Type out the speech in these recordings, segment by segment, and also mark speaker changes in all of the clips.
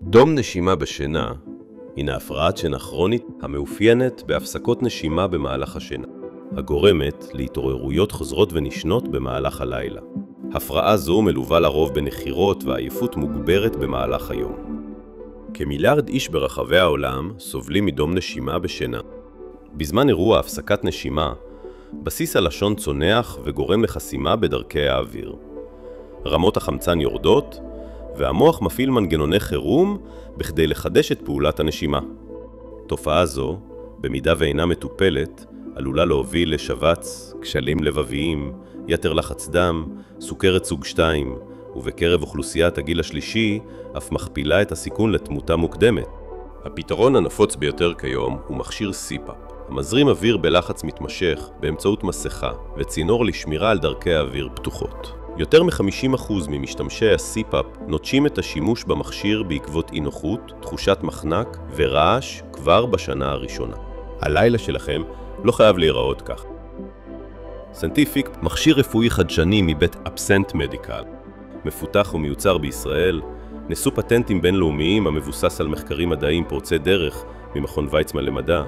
Speaker 1: דום נשימה בשינה הינה הפרעת שינה כרונית המאופיינת בהפסקות נשימה במהלך השינה, הגורמת להתעוררויות חוזרות ונשנות במהלך הלילה. הפרעה זו מלווה לרוב בנחירות ועייפות מוגברת במהלך היום. כמיליארד איש ברחבי העולם סובלים מדום נשימה בשינה. בזמן אירוע הפסקת נשימה, בסיס הלשון צונח וגורם לחסימה בדרכי האוויר. רמות החמצן יורדות, והמוח מפעיל מנגנוני חירום בכדי לחדש את פעולת הנשימה. תופעה זו, במידה ואינה מטופלת, עלולה להוביל לשבץ, כשלים לבביים, יתר לחץ דם, סוכרת סוג 2, ובקרב אוכלוסיית הגיל השלישי, אף מכפילה את הסיכון לתמותה מוקדמת. הפתרון הנפוץ ביותר כיום הוא מכשיר CPAP, המזרים אוויר בלחץ מתמשך באמצעות מסכה וצינור לשמירה על דרכי האוויר פתוחות. יותר מ-50% ממשתמשי ה-CPAP נוטשים את השימוש במכשיר בעקבות אי-נוחות, תחושת מחנק ורעש כבר בשנה הראשונה. הלילה שלכם לא חייב להיראות כך. סנטיפיק, מכשיר רפואי חדשני מבית אבסנט מדיקל, מפותח ומיוצר בישראל, נשוא פטנטים בינלאומיים המבוסס על מחקרים מדעיים פורצי דרך ממכון ויצמן למדע.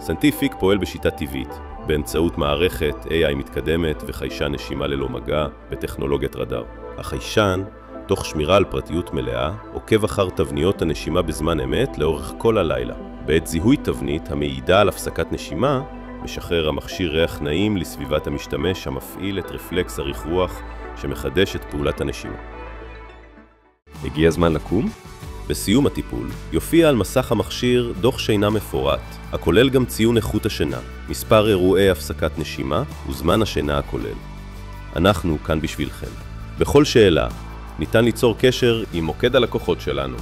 Speaker 1: סנטיפיק פועל בשיטה טבעית, באמצעות מערכת AI מתקדמת וחיישן נשימה ללא מגע בטכנולוגיית רדאר. החיישן, תוך שמירה על פרטיות מלאה, עוקב אחר תבניות הנשימה בזמן אמת לאורך כל הלילה. בעת זיהוי תבנית המעידה על הפסקת נשימה, משחרר המכשיר ריח נעים לסביבת המשתמש המפעיל את רפלקס אריך רוח שמחדש את פעולת הנשימה. הגיע הזמן לקום? בסיום הטיפול יופיע על מסך המכשיר דוח שינה מפורט, הכולל גם ציון איכות השינה, מספר אירועי הפסקת נשימה וזמן השינה הכולל. אנחנו כאן בשבילכם. בכל שאלה ניתן ליצור קשר עם מוקד הלקוחות שלנו